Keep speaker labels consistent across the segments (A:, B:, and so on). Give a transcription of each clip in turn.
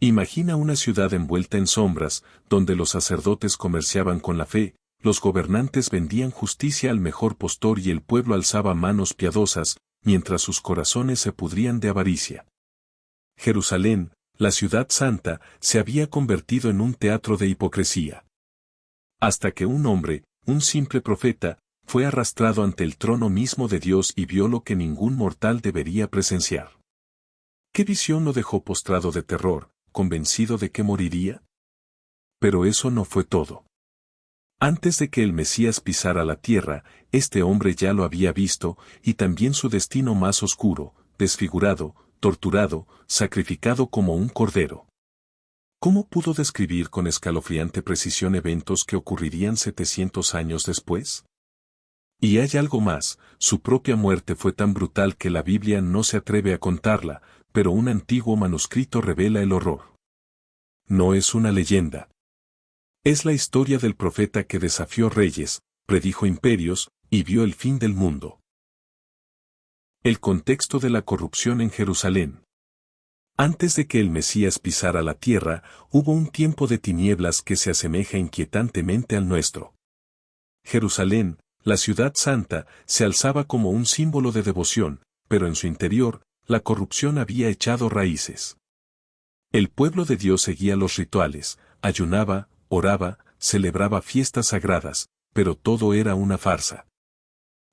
A: Imagina una ciudad envuelta en sombras, donde los sacerdotes comerciaban con la fe, los gobernantes vendían justicia al mejor postor y el pueblo alzaba manos piadosas, mientras sus corazones se pudrían de avaricia. Jerusalén, la ciudad santa, se había convertido en un teatro de hipocresía. Hasta que un hombre, un simple profeta, fue arrastrado ante el trono mismo de Dios y vio lo que ningún mortal debería presenciar. ¿Qué visión lo dejó postrado de terror, convencido de que moriría? Pero eso no fue todo. Antes de que el Mesías pisara la tierra, este hombre ya lo había visto, y también su destino más oscuro, desfigurado, torturado, sacrificado como un cordero. ¿Cómo pudo describir con escalofriante precisión eventos que ocurrirían 700 años después? Y hay algo más, su propia muerte fue tan brutal que la Biblia no se atreve a contarla, pero un antiguo manuscrito revela el horror. No es una leyenda. Es la historia del profeta que desafió reyes, predijo imperios, y vio el fin del mundo. El contexto de la corrupción en Jerusalén. Antes de que el Mesías pisara la tierra, hubo un tiempo de tinieblas que se asemeja inquietantemente al nuestro. Jerusalén, la ciudad santa, se alzaba como un símbolo de devoción, pero en su interior, la corrupción había echado raíces. El pueblo de Dios seguía los rituales, ayunaba, oraba, celebraba fiestas sagradas, pero todo era una farsa.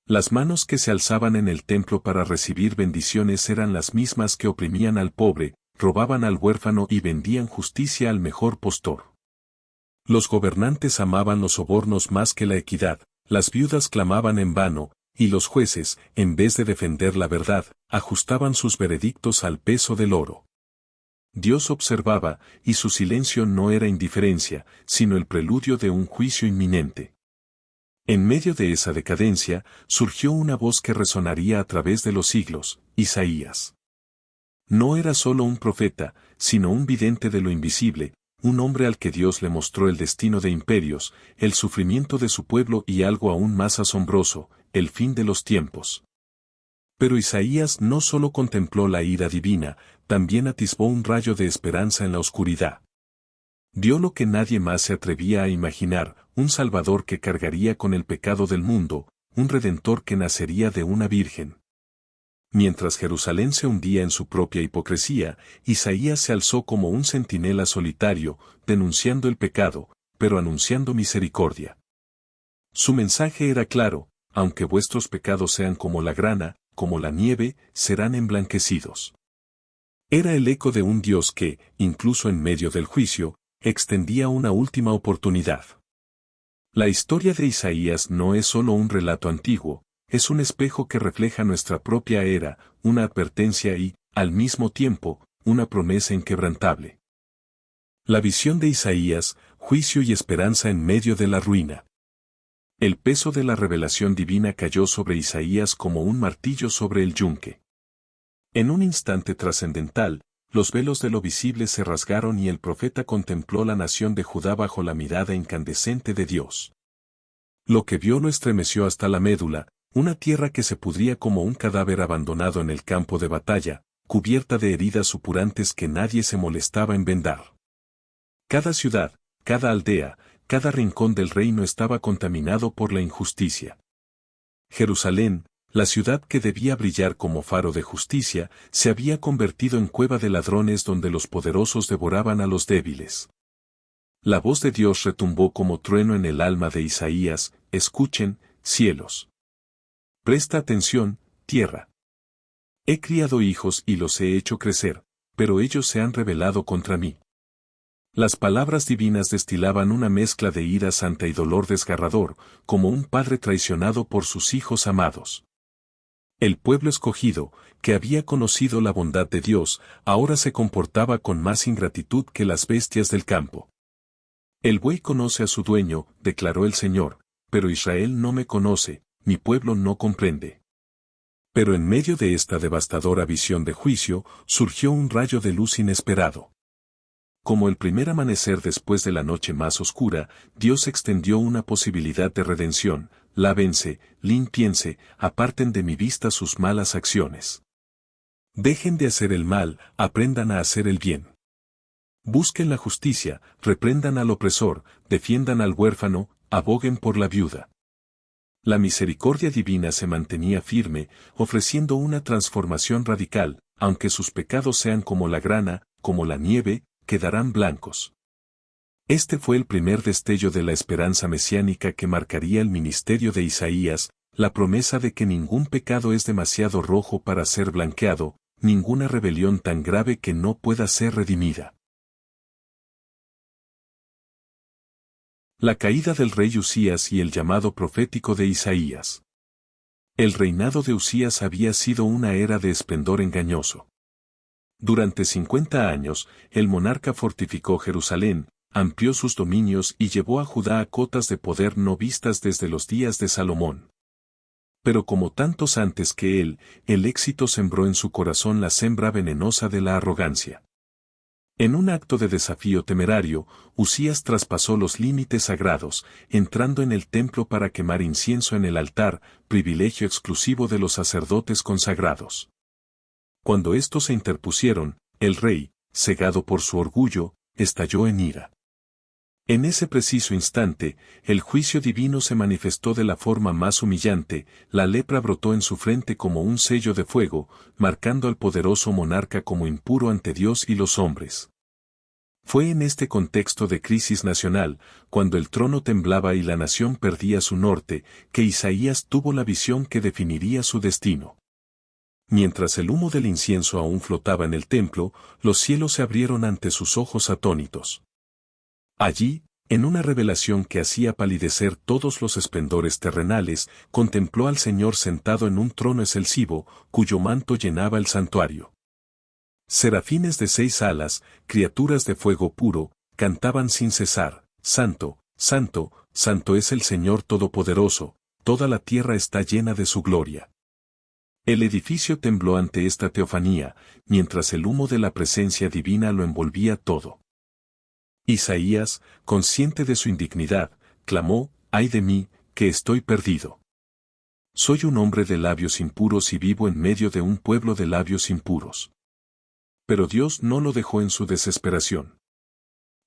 A: Las manos que se alzaban en el templo para recibir bendiciones eran las mismas que oprimían al pobre, robaban al huérfano y vendían justicia al mejor postor. Los gobernantes amaban los sobornos más que la equidad, las viudas clamaban en vano, y los jueces, en vez de defender la verdad, ajustaban sus veredictos al peso del oro. Dios observaba, y su silencio no era indiferencia, sino el preludio de un juicio inminente. En medio de esa decadencia, surgió una voz que resonaría a través de los siglos, Isaías. No era solo un profeta, sino un vidente de lo invisible, un hombre al que Dios le mostró el destino de imperios, el sufrimiento de su pueblo y algo aún más asombroso, el fin de los tiempos. Pero Isaías no solo contempló la ira divina, también atisbó un rayo de esperanza en la oscuridad. Vio lo que nadie más se atrevía a imaginar, un Salvador que cargaría con el pecado del mundo, un Redentor que nacería de una virgen. Mientras Jerusalén se hundía en su propia hipocresía, Isaías se alzó como un centinela solitario, denunciando el pecado, pero anunciando misericordia. Su mensaje era claro: aunque vuestros pecados sean como la grana, como la nieve, serán emblanquecidos. Era el eco de un Dios que, incluso en medio del juicio, extendía una última oportunidad. La historia de Isaías no es solo un relato antiguo, es un espejo que refleja nuestra propia era, una advertencia y, al mismo tiempo, una promesa inquebrantable. La visión de Isaías, juicio y esperanza en medio de la ruina. El peso de la revelación divina cayó sobre Isaías como un martillo sobre el yunque. En un instante trascendental, los velos de lo visible se rasgaron y el profeta contempló la nación de Judá bajo la mirada incandescente de Dios. Lo que vio lo estremeció hasta la médula, una tierra que se pudría como un cadáver abandonado en el campo de batalla, cubierta de heridas supurantes que nadie se molestaba en vendar. Cada ciudad, cada aldea, cada rincón del reino estaba contaminado por la injusticia. Jerusalén, la ciudad que debía brillar como faro de justicia, se había convertido en cueva de ladrones donde los poderosos devoraban a los débiles. La voz de Dios retumbó como trueno en el alma de Isaías: escuchen, cielos. Presta atención, tierra. He criado hijos y los he hecho crecer, pero ellos se han rebelado contra mí. Las palabras divinas destilaban una mezcla de ira santa y dolor desgarrador, como un padre traicionado por sus hijos amados. El pueblo escogido, que había conocido la bondad de Dios, ahora se comportaba con más ingratitud que las bestias del campo. El buey conoce a su dueño, declaró el Señor, pero Israel no me conoce, mi pueblo no comprende. Pero en medio de esta devastadora visión de juicio, surgió un rayo de luz inesperado. Como el primer amanecer después de la noche más oscura, Dios extendió una posibilidad de redención: lávense, límpiense, aparten de mi vista sus malas acciones. Dejen de hacer el mal, aprendan a hacer el bien. Busquen la justicia, reprendan al opresor, defiendan al huérfano, aboguen por la viuda. La misericordia divina se mantenía firme, ofreciendo una transformación radical, aunque sus pecados sean como la grana, como la nieve, quedarán blancos. Este fue el primer destello de la esperanza mesiánica que marcaría el ministerio de Isaías, la promesa de que ningún pecado es demasiado rojo para ser blanqueado, ninguna rebelión tan grave que no pueda ser redimida. La caída del rey Usías y el llamado profético de Isaías. El reinado de Usías había sido una era de esplendor engañoso. Durante 50 años, el monarca fortificó Jerusalén, amplió sus dominios y llevó a Judá a cotas de poder no vistas desde los días de Salomón. Pero como tantos antes que él, el éxito sembró en su corazón la sembra venenosa de la arrogancia. En un acto de desafío temerario, Usías traspasó los límites sagrados, entrando en el templo para quemar incienso en el altar, privilegio exclusivo de los sacerdotes consagrados. Cuando estos se interpusieron, el rey, cegado por su orgullo, estalló en ira. En ese preciso instante, el juicio divino se manifestó de la forma más humillante, la lepra brotó en su frente como un sello de fuego, marcando al poderoso monarca como impuro ante Dios y los hombres. Fue en este contexto de crisis nacional, cuando el trono temblaba y la nación perdía su norte, que Isaías tuvo la visión que definiría su destino. Mientras el humo del incienso aún flotaba en el templo, los cielos se abrieron ante sus ojos atónitos. Allí, en una revelación que hacía palidecer todos los esplendores terrenales, contempló al Señor sentado en un trono excelsivo, cuyo manto llenaba el santuario. Serafines de 6 alas, criaturas de fuego puro, cantaban sin cesar: Santo, Santo, Santo es el Señor Todopoderoso, toda la tierra está llena de su gloria. El edificio tembló ante esta teofanía, mientras el humo de la presencia divina lo envolvía todo. Isaías, consciente de su indignidad, clamó: «¡Ay de mí, que estoy perdido! Soy un hombre de labios impuros y vivo en medio de un pueblo de labios impuros». Pero Dios no lo dejó en su desesperación.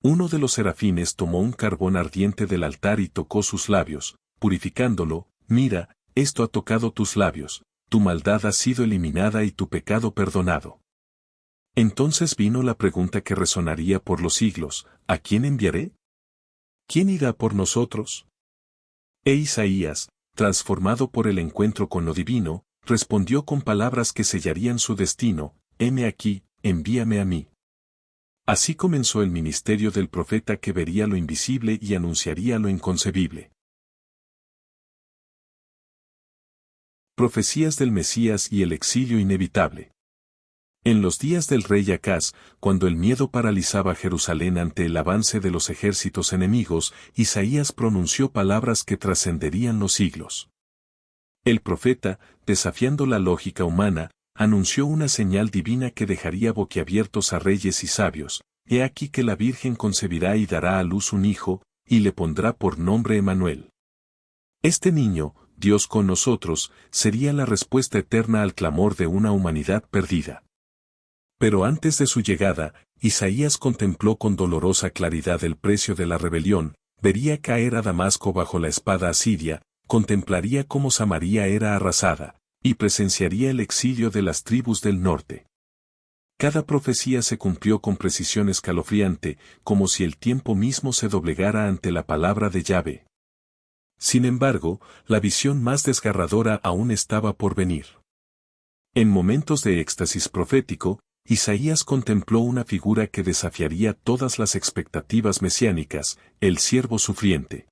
A: Uno de los serafines tomó un carbón ardiente del altar y tocó sus labios, purificándolo: «Mira, esto ha tocado tus labios, tu maldad ha sido eliminada y tu pecado perdonado». Entonces vino la pregunta que resonaría por los siglos: ¿a quién enviaré? ¿Quién irá por nosotros? E Isaías, transformado por el encuentro con lo divino, respondió con palabras que sellarían su destino: «Heme aquí, envíame a mí». Así comenzó el ministerio del profeta que vería lo invisible y anunciaría lo inconcebible. Profecías del Mesías y el exilio inevitable. En los días del rey Acaz, cuando el miedo paralizaba Jerusalén ante el avance de los ejércitos enemigos, Isaías pronunció palabras que trascenderían los siglos. El profeta, desafiando la lógica humana, anunció una señal divina que dejaría boquiabiertos a reyes y sabios: «He aquí que la Virgen concebirá y dará a luz un hijo, y le pondrá por nombre Emanuel». Este niño, Dios con nosotros, sería la respuesta eterna al clamor de una humanidad perdida. Pero antes de su llegada, Isaías contempló con dolorosa claridad el precio de la rebelión, vería caer a Damasco bajo la espada asiria, contemplaría cómo Samaria era arrasada, y presenciaría el exilio de las tribus del norte. Cada profecía se cumplió con precisión escalofriante, como si el tiempo mismo se doblegara ante la palabra de Yahvé. Sin embargo, la visión más desgarradora aún estaba por venir. En momentos de éxtasis profético, Isaías contempló una figura que desafiaría todas las expectativas mesiánicas: el siervo sufriente.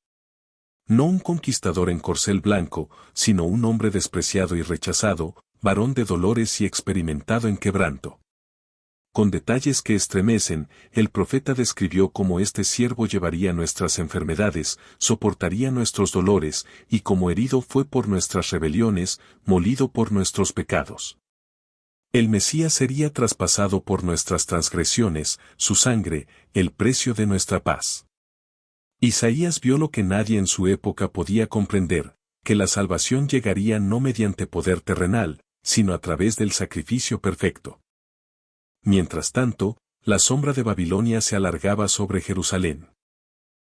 A: No un conquistador en corcel blanco, sino un hombre despreciado y rechazado, varón de dolores y experimentado en quebranto. Con detalles que estremecen, el profeta describió cómo este siervo llevaría nuestras enfermedades, soportaría nuestros dolores, y como herido fue por nuestras rebeliones, molido por nuestros pecados. El Mesías sería traspasado por nuestras transgresiones, su sangre, el precio de nuestra paz. Isaías vio lo que nadie en su época podía comprender, que la salvación llegaría no mediante poder terrenal, sino a través del sacrificio perfecto. Mientras tanto, la sombra de Babilonia se alargaba sobre Jerusalén.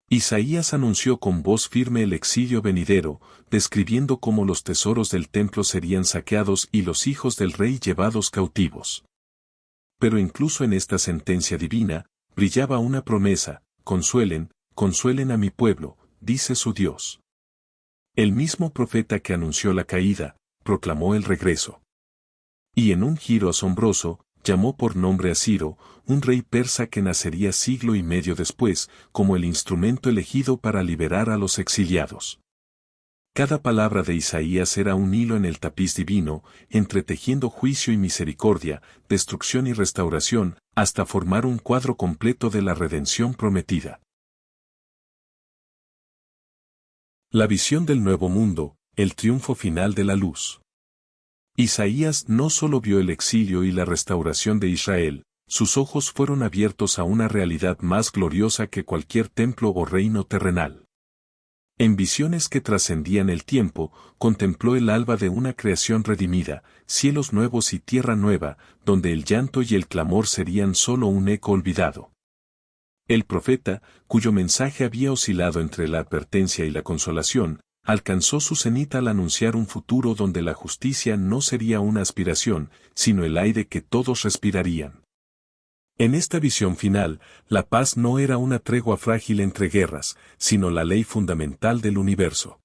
A: Isaías anunció con voz firme el exilio venidero, describiendo cómo los tesoros del templo serían saqueados y los hijos del rey llevados cautivos. Pero incluso en esta sentencia divina, brillaba una promesa: consuelen, consuelen a mi pueblo, dice su Dios. El mismo profeta que anunció la caída, proclamó el regreso. Y en un giro asombroso, llamó por nombre a Ciro, un rey persa que nacería siglo y medio después, como el instrumento elegido para liberar a los exiliados. Cada palabra de Isaías era un hilo en el tapiz divino, entretejiendo juicio y misericordia, destrucción y restauración, hasta formar un cuadro completo de la redención prometida. La visión del nuevo mundo, el triunfo final de la luz. Isaías no solo vio el exilio y la restauración de Israel, sus ojos fueron abiertos a una realidad más gloriosa que cualquier templo o reino terrenal. En visiones que trascendían el tiempo, contempló el alba de una creación redimida, cielos nuevos y tierra nueva, donde el llanto y el clamor serían solo un eco olvidado. El profeta, cuyo mensaje había oscilado entre la advertencia y la consolación, alcanzó su cenit al anunciar un futuro donde la justicia no sería una aspiración, sino el aire que todos respirarían. En esta visión final, la paz no era una tregua frágil entre guerras, sino la ley fundamental del universo.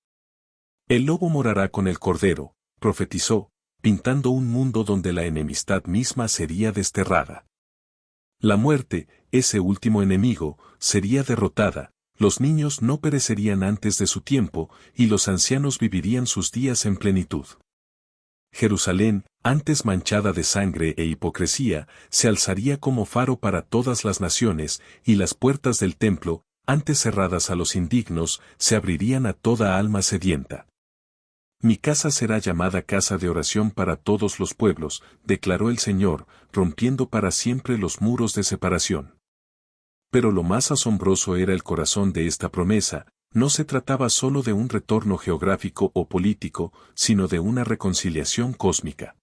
A: El lobo morará con el cordero, profetizó, pintando un mundo donde la enemistad misma sería desterrada. La muerte, ese último enemigo, sería derrotada, los niños no perecerían antes de su tiempo, y los ancianos vivirían sus días en plenitud. Jerusalén, antes manchada de sangre e hipocresía, se alzaría como faro para todas las naciones, y las puertas del templo, antes cerradas a los indignos, se abrirían a toda alma sedienta. Mi casa será llamada casa de oración para todos los pueblos, declaró el Señor, rompiendo para siempre los muros de separación. Pero lo más asombroso era el corazón de esta promesa. No se trataba solo de un retorno geográfico o político, sino de una reconciliación cósmica.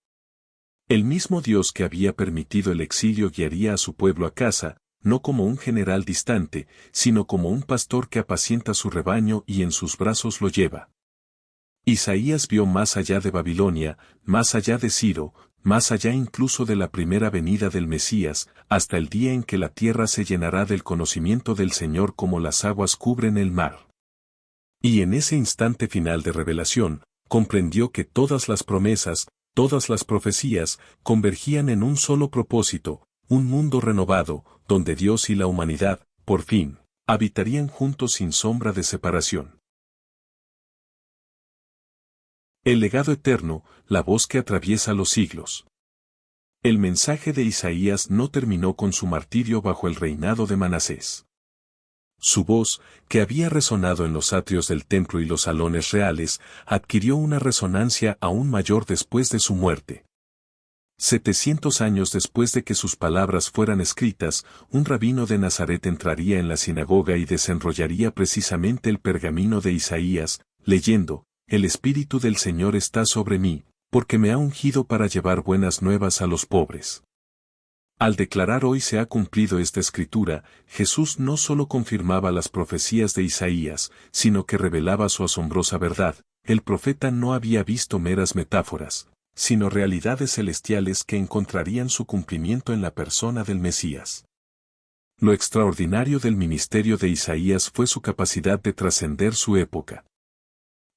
A: El mismo Dios que había permitido el exilio guiaría a su pueblo a casa, no como un general distante, sino como un pastor que apacienta su rebaño y en sus brazos lo lleva. Isaías vio más allá de Babilonia, más allá de Ciro, más allá incluso de la primera venida del Mesías, hasta el día en que la tierra se llenará del conocimiento del Señor como las aguas cubren el mar. Y en ese instante final de revelación, comprendió que todas las promesas, todas las profecías, convergían en un solo propósito, un mundo renovado, donde Dios y la humanidad, por fin, habitarían juntos sin sombra de separación. El legado eterno, la voz que atraviesa los siglos. El mensaje de Isaías no terminó con su martirio bajo el reinado de Manasés. Su voz, que había resonado en los atrios del templo y los salones reales, adquirió una resonancia aún mayor después de su muerte. 700 años después de que sus palabras fueran escritas, un rabino de Nazaret entraría en la sinagoga y desenrollaría precisamente el pergamino de Isaías, leyendo: El Espíritu del Señor está sobre mí, porque me ha ungido para llevar buenas nuevas a los pobres. Al declarar hoy se ha cumplido esta escritura, Jesús no solo confirmaba las profecías de Isaías, sino que revelaba su asombrosa verdad. El profeta no había visto meras metáforas, sino realidades celestiales que encontrarían su cumplimiento en la persona del Mesías. Lo extraordinario del ministerio de Isaías fue su capacidad de trascender su época.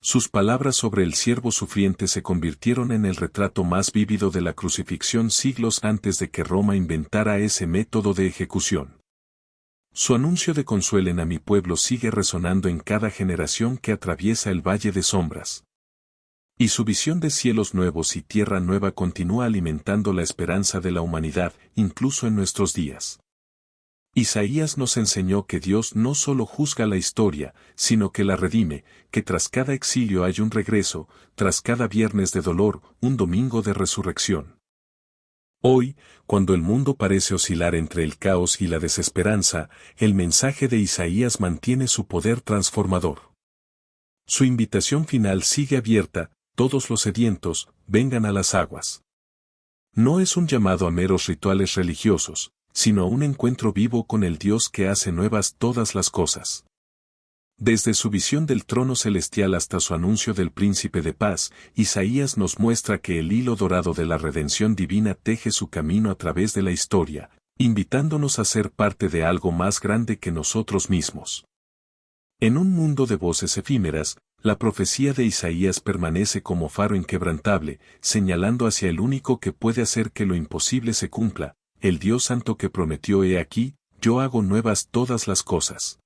A: Sus palabras sobre el siervo sufriente se convirtieron en el retrato más vívido de la crucifixión siglos antes de que Roma inventara ese método de ejecución. Su anuncio de consuelen a mi pueblo sigue resonando en cada generación que atraviesa el valle de sombras. Y su visión de cielos nuevos y tierra nueva continúa alimentando la esperanza de la humanidad, incluso en nuestros días. Isaías nos enseñó que Dios no solo juzga la historia, sino que la redime, que tras cada exilio hay un regreso, tras cada viernes de dolor, un domingo de resurrección. Hoy, cuando el mundo parece oscilar entre el caos y la desesperanza, el mensaje de Isaías mantiene su poder transformador. Su invitación final sigue abierta: todos los sedientos, vengan a las aguas. No es un llamado a meros rituales religiosos, sino a un encuentro vivo con el Dios que hace nuevas todas las cosas. Desde su visión del trono celestial hasta su anuncio del príncipe de paz, Isaías nos muestra que el hilo dorado de la redención divina teje su camino a través de la historia, invitándonos a ser parte de algo más grande que nosotros mismos. En un mundo de voces efímeras, la profecía de Isaías permanece como faro inquebrantable, señalando hacia el único que puede hacer que lo imposible se cumpla, el Dios Santo que prometió: «He aquí, yo hago nuevas todas las cosas».